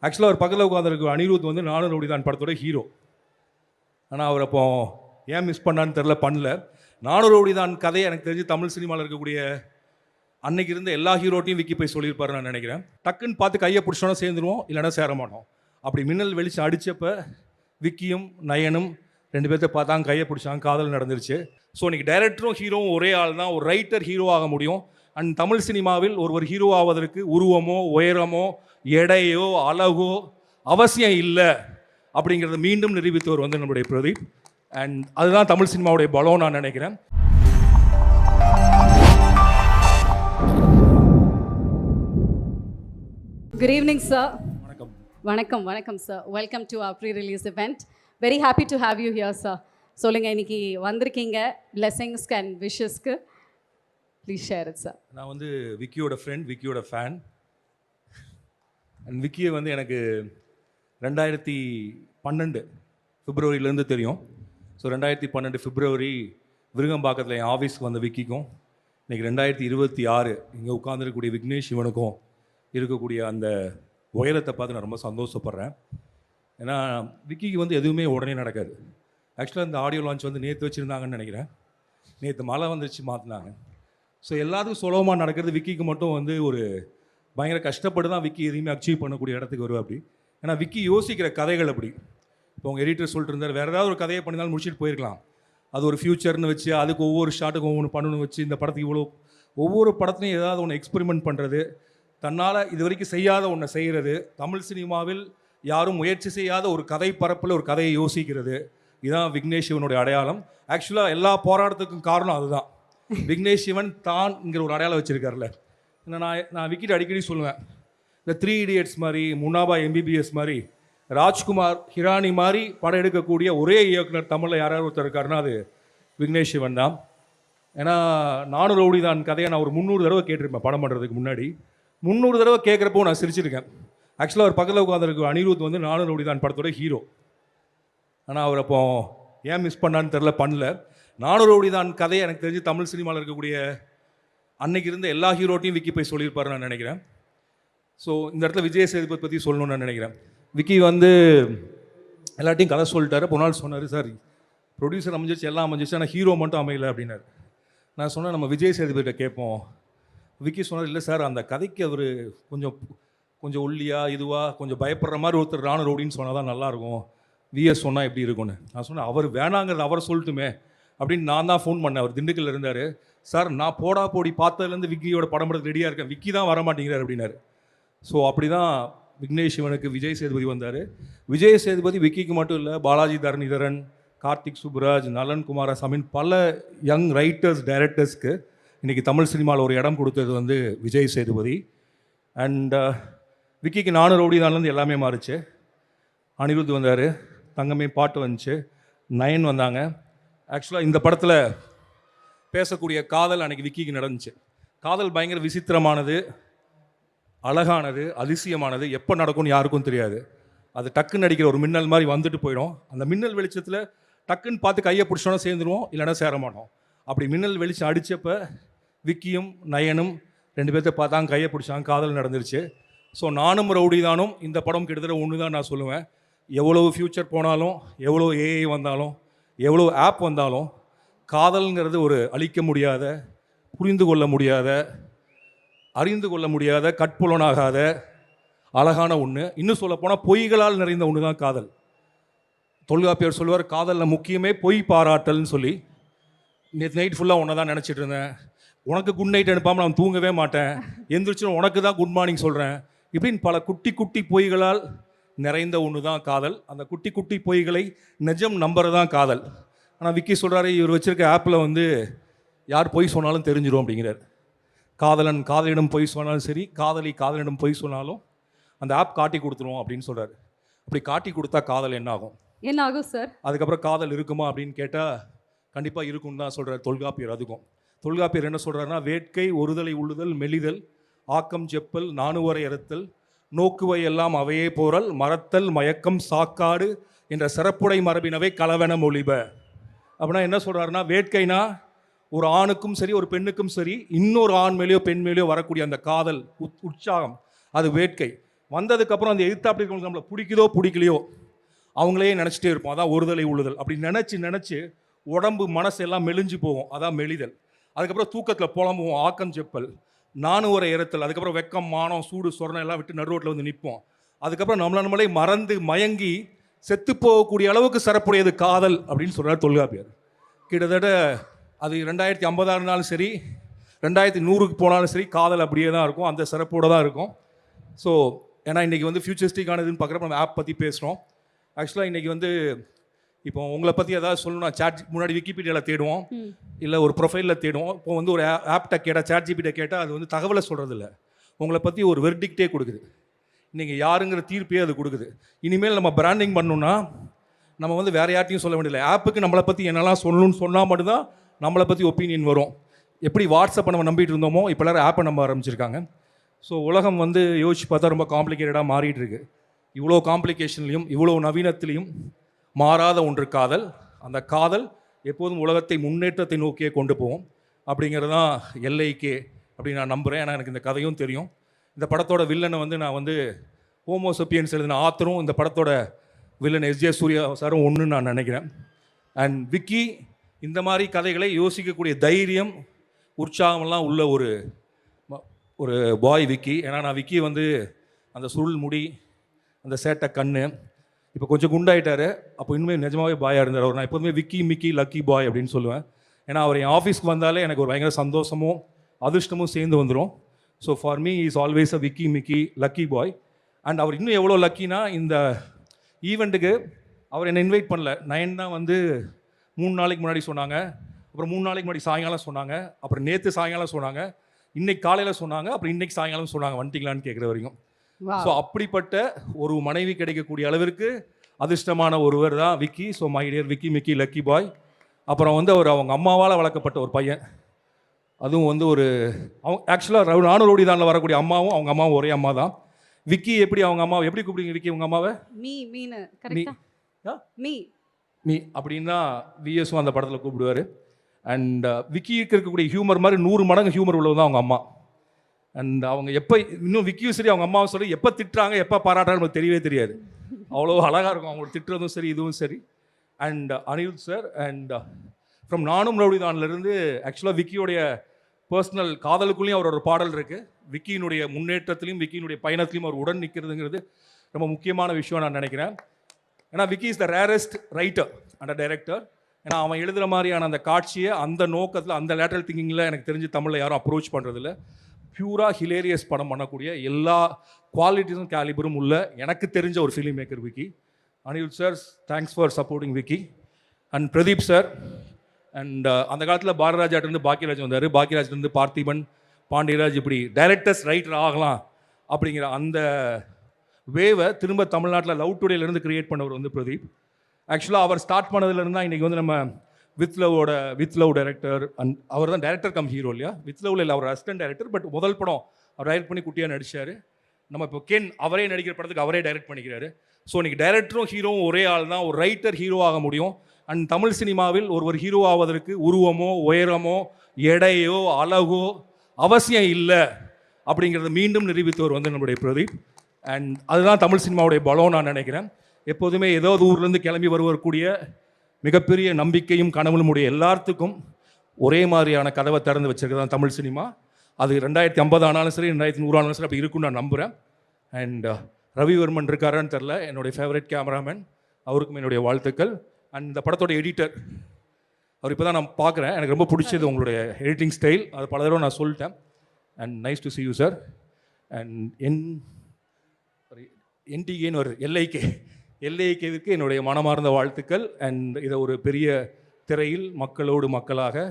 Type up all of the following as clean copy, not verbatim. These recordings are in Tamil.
ஆக்சுவலாக அவர் பக்கத்தில் உட்காந்துருக்கு அனிருத் வந்து நானும் ரவுடி தான் படத்தோட ஹீரோ. ஆனால் அவர் அப்போ ஏன் மிஸ் பண்ணான்னு தெரில, பண்ணல. நானும் ரவுடி தான் கதையை எனக்கு தெரிஞ்சு தமிழ் சினிமாவில் இருக்கக்கூடிய அன்னைக்கு இருந்த எல்லா ஹீரோட்டையும் விக்கி போய் சொல்லியிருப்பாரு நான் நினைக்கிறேன். டக்குன்னு பார்த்து கையை பிடிச்சோன்னா சேர்ந்துருவோம், இல்லைன்னா சேர மாட்டோம். அப்படி மின்னல் வெளிச்சம் அடித்தப்போ விக்கியும் நயனும் ரெண்டு பேர்த்த பார்த்தாங்க, கையை பிடிச்சாங்க, காதல் நடந்துருச்சு. ஸோ இன்னைக்கு டைரக்டரும் ஹீரோவும் ஒரே ஆள் தான். ஒரு ரைட்டர் ஹீரோ ஆக முடியும். அண்ட் தமிழ் சினிமாவில் ஒருவர் ஹீரோ ஆவதற்கு உருவமோ உயரமோ எடையோ அழகோ அவசியம் இல்லை அப்படிங்கிறத மீண்டும் நிரூபித்தவர் வந்து நம்முடைய பிரதீப். அண்ட் அதுதான் தமிழ் சினிமாவுடைய பலம் நான் நினைக்கிறேன். Good evening, sir. வணக்கம். வணக்கம் sir. Welcome to our pre-release event. Very happy to have you here, sir. சொல்லுங்க, இன்னைக்கு வந்திருக்கீங்க blessings and wishesக்கு. Please share it, sir. நான் வந்து விக்கியோட ஃப்ரெண்ட், விக்கியோட ஃபேன். அண்ட் விக்கியை வந்து எனக்கு 2012 பிப்ரவரியிலேருந்து தெரியும். ஸோ 2012 பிப்ரவரி விருகம்பாக்கத்தில் என் ஆஃபீஸ்க்கு வந்த விக்கிக்கும் இன்றைக்கி 2026 இங்கே உட்காந்துருக்கக்கூடிய விக்னேஷ் சிவனுக்கும் இருக்கக்கூடிய அந்த உயரத்தை பார்த்து நான் ரொம்ப சந்தோஷப்படுறேன். ஏன்னா விக்கிக்கு வந்து எதுவுமே உடனே நடக்காது. ஆக்சுவலாக இந்த ஆடியோ லான்ச் வந்து நேற்று வச்சுருந்தாங்கன்னு நினைக்கிறேன். நேற்று மழை வந்துருச்சு, மாற்றினாங்க. ஸோ எல்லாத்துக்கும் சுலபமாக நடக்கிறது, விக்கிக்கு மட்டும் வந்து ஒரு பயங்கர கஷ்டப்பட்டு தான் விக்கி எதையுமே அச்சீவ் பண்ணக்கூடிய இடத்துக்கு வருவா அப்படி. ஏன்னா விக்கி யோசிக்கிற கதைகள் அப்படி. இப்போ உங்கள் எடிட்டர் சொல்லிட்டு இருந்தார், வேறு ஏதாவது ஒரு கதையை பண்ணினாலும் முடிச்சுட்டு போயிருக்கலாம். அது ஒரு ஃப்யூச்சர்னு வச்சு அதுக்கு ஒவ்வொரு ஷாட்டுக்கும் ஒவ்வொன்று பண்ணணும்னு வச்சு இந்த படத்துக்கு இவ்வளோ ஒவ்வொரு படத்துலையும் ஏதாவது ஒன்று எக்ஸ்பெரிமெண்ட் பண்ணுறது, தன்னால் இது வரைக்கும் செய்யாத ஒன்றை செய்கிறது, தமிழ் சினிமாவில் யாரும் முயற்சி செய்யாத ஒரு கதை பரப்பில் ஒரு கதையை யோசிக்கிறது, இதுதான் விக்னேஷ் சிவனுடைய அடையாளம். ஆக்சுவலாக எல்லா போராட்டத்துக்கும் காரணம் அதுதான். விக்னேஷ் சிவன் தான்ங்கிற ஒரு அடையாளம் வச்சுருக்காருல. நான் விக்கிட்ட அடிக்கடி சொல்லுவேன், இந்த 3 Idiots மாதிரி, முன்னாபா எம்பிபிஎஸ் மாதிரி, ராஜ்குமார் ஹிரானி மாதிரி படம் எடுக்கக்கூடிய ஒரே இயக்குனர் தமிழில் யாராவது ஒருத்தர் இருக்காருன்னா அது விக்னேஷ் சிவன் தான். ஏன்னா நானும் ரவுடி தான் கதையை நான் ஒரு 300 தடவை கேட்டிருப்பேன் படம் பண்ணுறதுக்கு முன்னாடி. 300 தடவை கேட்குறப்போ நான் சிரிச்சிருக்கேன். ஆக்சுவலாக அவர் பக்கத்தில் உட்காந்துருக்கு அனிருத் வந்து நானும் ரவுடி தான் படத்தோட ஹீரோ. ஆனால் அவர் அப்போ ஏன் மிஸ் பண்ணான்னு தெரில, பண்ணல. நானும் ரவுடி தான் கதையை எனக்கு தெரிஞ்சு தமிழ் சினிமாவில் இருக்கக்கூடிய அன்னைக்கு இருந்த எல்லா ஹீரோட்டையும் விக்கி போய் சொல்லியிருப்பாரு நான் நினைக்கிறேன். ஸோ இந்த இடத்துல விஜய் சேதுபதி பற்றி சொல்லணும்னு நான் நினைக்கிறேன். விக்கி வந்து எல்லாத்தையும் கதை சொல்லிட்டாரு. ஒரு நாள் சொன்னார், சார் ப்ரொடியூசர் அமைஞ்சிச்சு, எல்லாம் அமைஞ்சிச்சு, ஆனால் ஹீரோ மட்டும் அமையலை அப்படின்னாரு. நான் சொன்னேன், நம்ம விஜய் சேதுபதிட்ட கேட்போம். விக்கி சொன்னார், இல்லை சார் அந்த கதைக்கு அவர் கொஞ்சம் ஒல்லியாக இதுவாக கொஞ்சம் பயப்படுற மாதிரி ஒருத்தர் ராணு ரவுடின்னு சொன்னால் தான் நல்லாயிருக்கும், விஎஸ் சொன்னால் எப்படி இருக்கும்னு. நான் சொன்னேன், அவர் வேணாங்கிறது அவர் சொல்லட்டுமே அப்படின்னு நான் தான் ஃபோன் பண்ணேன். அவர் திண்டுக்கல்ல இருந்தார். சார் நான் போடா போடி பார்த்ததுலேருந்து விக்கியோட படம் படத்துக்கு ரெடியாக இருக்கேன், விக்கி தான் வரமாட்டேங்கிறார் அப்படின்னாரு. ஸோ அப்படி தான் விக்னேஷ் சிவனுக்கு விஜய் சேதுபதி வந்தார். விஜய் சேதுபதி விக்கிக்கு மட்டும் இல்லை, பாலாஜி தரணிதரன், கார்த்திக் சுப்புராஜ், நலன் குமாரசாமின் பல யங் ரைட்டர்ஸ் டைரக்டர்ஸ்க்கு இன்றைக்கி தமிழ் சினிமாவில் ஒரு இடம் கொடுத்தது வந்து விஜய் சேதுபதி. அண்ட் விக்கிக்கு நானும் ரவுடி தான்லேருந்து எல்லாமே மாறிச்சு. அனிருத் வந்தார், தங்கமே பாட்டு வந்துச்சு, நயன் வந்தாங்க. ஆக்சுவலாக இந்த படத்தில் பேசக்கூடிய காதல் அன்றைக்கி விக்கிக்கு நடந்துச்சு. காதல் பயங்கர விசித்திரமானது, அழகானது, அதிசயமானது. எப்போ நடக்கும்னு யாருக்கும் தெரியாது. அது டக்குன்னு அடிக்கிற ஒரு மின்னல் மாதிரி வந்துட்டு போயிடும். அந்த மின்னல் வெளிச்சத்தில் டக்குன்னு பார்த்து கையை பிடிச்சோன்னா சேர்ந்துருவோம், இல்லைன்னா சேர மாட்டோம். அப்படி மின்னல் வெளிச்சம் அடித்தப்போ விக்கியும் நயனும் ரெண்டு பேர்த்த பார்த்தாங்க, கையை பிடிச்சாங்க, காதல் நடந்துருச்சு. ஸோ நானும் ரவுடி தானும் இந்த படம் கிட்டத்தட்ட ஒன்று தான் நான் சொல்லுவேன். எவ்வளோ ஃப்யூச்சர் போனாலும், எவ்வளோ ஏஐ வந்தாலும், எவ்வளோ ஆப் வந்தாலும், காதல்ங்கிறது ஒரு அழிக்க முடியாத, புரிந்து கொள்ள முடியாத, அறிந்து கொள்ள முடியாத, கட்புலனாகாத அழகான ஒன்று. இன்னும் சொல்லப்போனால் பொய்களால் நிறைந்த ஒன்று தான் காதல். தொல்காப்பியர் சொல்லுவார், காதலில் முக்கியமே பொய் பாராட்டல்னு சொல்லி. நேற்று நைட் ஃபுல்லாக ஒன்றை தான் நினச்சிட்டு இருந்தேன், உனக்கு குட் நைட் அனுப்பாமல் நான் தூங்கவே மாட்டேன், எந்திரிச்சு உனக்கு தான் குட் மார்னிங் சொல்கிறேன், இப்படின்னு பல குட்டி குட்டி பொய்களால் நிறைந்த ஒன்று தான் காதல். அந்த குட்டி குட்டி பொய்களை நிஜம் நம்புறது தான் காதல். ஆனால் விக்கி சொல்கிறாரு, இவர் வச்சுருக்க ஆப்பில் வந்து யார் பொய் சொன்னாலும் தெரிஞ்சிடும் அப்படிங்கிறார். காதலன் காதலிடம் பொய் சொன்னாலும் சரி, காதலி காதலிடம் பொய் சொன்னாலும் அந்த ஆப் காட்டி கொடுத்துருவோம் அப்படின்னு சொல்கிறாரு. அப்படி காட்டி கொடுத்தா காதல் என்ன ஆகும் சார்? அதுக்கப்புறம் காதல் இருக்குமா அப்படின்னு கேட்டால் கண்டிப்பாக இருக்கும்னு தான் சொல்கிறார் தொல்காப்பியர். அதுக்கும் தொல்காப்பியர் என்ன சொல்கிறாருன்னா, வேட்கை ஒருதலை உள்ளுதல் மெலிதல் ஆக்கம் செப்பல் நாணுவரை அறுத்தல் நோக்குவை எல்லாம் அவையே போரல் மறத்தல் மயக்கம் சாக்காடு என்ற சிறப்புடை மரபினவை கலவென மொழிப. அப்படின்னா என்ன சொல்கிறாருன்னா, வேட்கைனா ஒரு ஆணுக்கும் சரி ஒரு பெண்ணுக்கும் சரி இன்னொரு ஆண் மேலேயோ பெண் மேலேயோ வரக்கூடிய அந்த காதல் உற்சாகம், அது வேட்கை. வந்ததுக்கப்புறம் அந்த எதிர்த்தாப்படி இருக்கவங்களுக்கு நம்மளை பிடிக்குதோ பிடிக்கலையோ அவங்களே நினச்சிட்டே இருப்போம். அதான் ஒருதலை உள்ளுதல். அப்படி நினச்சி உடம்பு மனசு எல்லாம் மெலிஞ்சு போகும். அதான் மெலிதல். அதுக்கப்புறம் தூக்கத்தில் புலம்புவோம், ஆக்கம் செப்பல், நானுவரை இறத்தல், அதுக்கப்புறம் வெக்கம், மானம், சூடு, சொரணம் எல்லாம் விட்டு நடு ரோட்டில் வந்து நிற்போம். அதுக்கப்புறம் நம்மளே மறந்து மயங்கி செத்து போகக்கூடிய அளவுக்கு சிறப்புடையது காதல் அப்படின்னு சொல்கிறார் தொல்காப்பியர். கிட்டத்தட்ட அது 2050 இருந்தாலும் சரி, 2100க்கு போனாலும் சரி, காதல் அப்படியே தான் இருக்கும், அந்த சிறப்போடு தான் இருக்கும். ஸோ ஏன்னா இன்றைக்கி வந்து ஃபியூச்சரிஸ்டிக்கானதுன்னு பார்க்குறப்ப நம்ம ஆப் பற்றி பேசுகிறோம். ஆக்சுவலாக இன்றைக்கி வந்து இப்போ உங்களை பற்றி ஏதாவது சொல்லணும்னா முன்னாடி விக்கிபீடியாவில் தேடுவோம், இல்லை ஒரு ப்ரொஃபைலில் தேடுவோம். இப்போ வந்து ஒரு ஆப்கிட்ட கேட்டால், ChatGPT கேட்டால் அது வந்து தகவலை சொல்கிறது இல்லை, உங்களை பற்றி ஒரு வெர்டிக்டே கொடுக்குது. இன்றைக்கி யாருங்கிற தீர்ப்பே அது கொடுக்குது. இனிமேல் நம்ம பிராண்டிங் பண்ணணுன்னா நம்ம வந்து வேறு யார்ட்டையும் சொல்ல வேண்டியதில்லை. ஆப்புக்கு நம்மளை பற்றி என்னெல்லாம் சொல்லணும்னு சொன்னால் மட்டும்தான் நம்மளை பற்றி ஒப்பீனியன் வரும். எப்படி வாட்ஸ்அப்பை நம்ம நம்பிட்டு இருந்தோமோ இப்போ எல்லோரும் ஆப்பை நம்ப ஆரம்பிச்சிருக்காங்க. ஸோ உலகம் வந்து யோசிச்சு பார்த்தா ரொம்ப காம்ப்ளிகேட்டடாக மாறிட்டு இருக்கு. இவ்வளோ காம்ப்ளிகேஷன்லையும் இவ்வளோ நவீனத்திலையும் மாறாத ஒன்று காதல். அந்த காதல் எப்போதும் உலகத்தை முன்னேற்றத்தை நோக்கியே கொண்டு போவோம். அப்படிங்கிறது தான் எல்ஐகே அப்படின்னு நான் நம்புகிறேன். ஏன்னா எனக்கு இந்த கதையும் தெரியும். இந்த படத்தோட வில்லனை வந்து நான் வந்து ஹோமோசெப்பியன்ஸ் எழுதின ஆத்தரும் இந்த படத்தோட வில்லன் எஸ்ஜே சூர்யா சாரும் ஒன்றுன்னு நான் நினைக்கிறேன். அண்ட் விக்கி இந்த மாதிரி கதைகளை யோசிக்கக்கூடிய தைரியம், உற்சாகமெல்லாம் உள்ள ஒரு பாய் விக்கி. ஏன்னா நான் விக்கி வந்து அந்த சுருள் முடி, அந்த சேட்டை கண்ணு, இப்போ கொஞ்சம் குண்டாயிட்டார். அப்போ இன்னுமே நிஜமாகவே பாயாக இருந்தார் அவர். நான் எப்போதுமே விக்கி மிக்கி லக்கி பாய் அப்படின்னு சொல்லுவேன். ஏன்னா அவர் என் ஆஃபீஸ்க்கு வந்தாலே எனக்கு ஒரு பயங்கர சந்தோஷமும் அதிர்ஷ்டமும் சேர்ந்து வந்துடும். So for me is always a Vicky Micky lucky boy. And அவர் இன்னும் எவ்வளோ லக்கினா, இந்த ஈவெண்ட்டுக்கு அவர் என்னை இன்வைட் பண்ணல. நயன் தான் வந்து 3 நாளைக்கு முன்னாடி சொன்னாங்க, அப்புறம் 3 நாளைக்கு முன்னாடி சாயங்காலம் சொன்னாங்க, அப்புறம் நேற்று சாயங்காலம் சொன்னாங்க, இன்னைக்கு காலையில் சொன்னாங்க, அப்புறம் இன்னைக்கு சாயங்காலம் சொன்னாங்க வந்துட்டீங்களான்னு கேட்குற வரைக்கும். ஸோ அப்படிப்பட்ட ஒரு மனைவி கிடைக்கக்கூடிய அளவிற்கு அதிர்ஷ்டமான ஒருவர் தான் Vicky. So my dear Vicky Micky lucky boy. அப்புறம் வந்து அவங்க அம்மாவால் வளர்க்கப்பட்ட ஒரு பையன். அதுவும் வந்து அவங்க ஆக்சுவலாக நானும் ரோடிதானில் வரக்கூடிய அம்மாவும் அவங்க அம்மாவும் ஒரே அம்மா தான். விக்கி எப்படி அவங்க அம்மாவை எப்படி கூப்பிடுங்க விக்கி உங்கள் அம்மாவை? மீ அப்படின்னு தான் விஎஸும் அந்த படத்தில் கூப்பிடுவார். அண்ட் விக்கிக்கு இருக்கக்கூடிய ஹியூமர் மாதிரி 100 மடங்கு ஹியூமர் உள்ளது தான் அவங்க அம்மா. அண்ட் அவங்க எப்போ இன்னும் விக்கியும் சரி அவங்க அம்மாவும் சரி எப்போ திட்டுறாங்க எப்போ பாராட்டுறாங்க நமக்கு தெரியவே தெரியாது. அவ்வளோ அழகாக இருக்கும் அவங்களோட திட்டுறதும் சரி இதுவும் சரி. And Anirudh sir and from நானும் ரவுடிதான்லேருந்து ஆக்சுவலாக விக்கியோடைய பர்சனல் காதலுக்குள்ளேயும் அவரோட பாடல் இருக்குது. விக்கியினுடைய முன்னேற்றத்திலையும் விக்கியினுடைய பயணத்திலையும் அவர் உடன் நிற்கிறதுங்கிறது ரொம்ப முக்கியமான விஷயம் நான் நினைக்கிறேன். ஏன்னா Vicky is the rarest writer and director. ஏன்னா அவன் எழுதுகிற மாதிரியான அந்த காட்சியை அந்த நோக்கத்தில் அந்த லேட்டரல் திங்கிங்கில் எனக்கு தெரிஞ்சு தமிழில் யாரும் அப்ரோச் பண்ணுறதில்ல. பியூராக ஹிலேரியஸ் படம் பண்ணக்கூடிய எல்லா குவாலிட்டிஸும் கேலிபரும் உள்ள எனக்கு தெரிஞ்ச ஒரு film maker Vicky. Anirudh sir thanks for supporting Vicky. And Pradeep sir and அந்த காலத்தில் பாரதிராஜாட்டிருந்து பாக்கியராஜ் வந்தார், பாக்கியராஜ்லேருந்து பார்த்திபன், பாண்டியராஜ், இப்படி டைரக்டர்ஸ் ரைட்டர் ஆகலாம் அப்படிங்கிற அந்த வேவை திரும்ப தமிழ்நாட்டில் லவ் டுடேலேருந்து கிரியேட் பண்ணவர் வந்து பிரதீப். ஆக்சுவலாக அவர் ஸ்டார்ட் பண்ணதுலேருந்து தான் இன்றைக்கி வந்து நம்ம வித் லவ் டைரக்டர். அண்ட் அவர் தான் டைரக்டர் கம் ஹீரோ இல்லையா? வித் லவ்ல இல்லை, அவர் அசிஸ்டன்ட் டைரக்டர். பட் முதல் படம் அவர் டைரக்ட் பண்ணி குட்டியாக நடிச்சார். நம்ம இப்போ கென் அவரே நடிக்கிற படத்துக்கு அவரே டைரக்ட் பண்ணிக்கிறாரு. ஸோ இன்றைக்கி டைரக்டரும் ஹீரோவும் ஒரே ஆள் தான். ஒரு ரைட்டர் ஹீரோ ஆக முடியும். அண்ட் தமிழ் சினிமாவில் ஒரு ஹீரோ ஆவதற்கு உருவமோ உயரமோ எடையோ அழகோ அவசியம் இல்லை அப்படிங்கிறத மீண்டும் நிரூபித்தவர் வந்து நம்முடைய பிரதீப். அண்ட் அதுதான் தமிழ் சினிமாவுடைய பலம் நான் நினைக்கிறேன். எப்போதுமே ஏதாவது ஊர்லேருந்து கிளம்பி வருவக்கூடிய மிகப்பெரிய நம்பிக்கையும் கனவுலும் உடைய எல்லாத்துக்கும் ஒரே மாதிரியான கதவை திறந்து வச்சிருக்கிறது தான் தமிழ் சினிமா. அது 2050 ஆனாலும் சரி 2100 ஆனாலும் சரி அப்படி இருக்குன்னு நான் நம்புகிறேன். அண்ட் ரவிவர்மன் இருக்காரான்னு தெரில, என்னுடைய ஃபேவரட் கேமராமேன், அவருக்கும் என்னுடைய வாழ்த்துக்கள். அண்ட் இந்த படத்தோட எடிட்டர் அவர் இப்போ தான் நான் பார்க்குறேன், எனக்கு ரொம்ப பிடிச்சது உங்களுடைய எடிட்டிங் ஸ்டைல். அது பல தடவை நான் சொல்லிட்டேன். And nice to see you sir. And என்டிகேன்னு ஒரு எல்ஐகேவுக்கு என்னுடைய மனமார்ந்த வாழ்த்துக்கள். அண்ட் இதை ஒரு பெரிய திரையில் மக்களோடு மக்களாக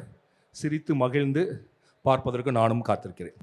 சிரித்து மகிழ்ந்து பார்ப்பதற்கு நானும் காத்திருக்கிறேன்.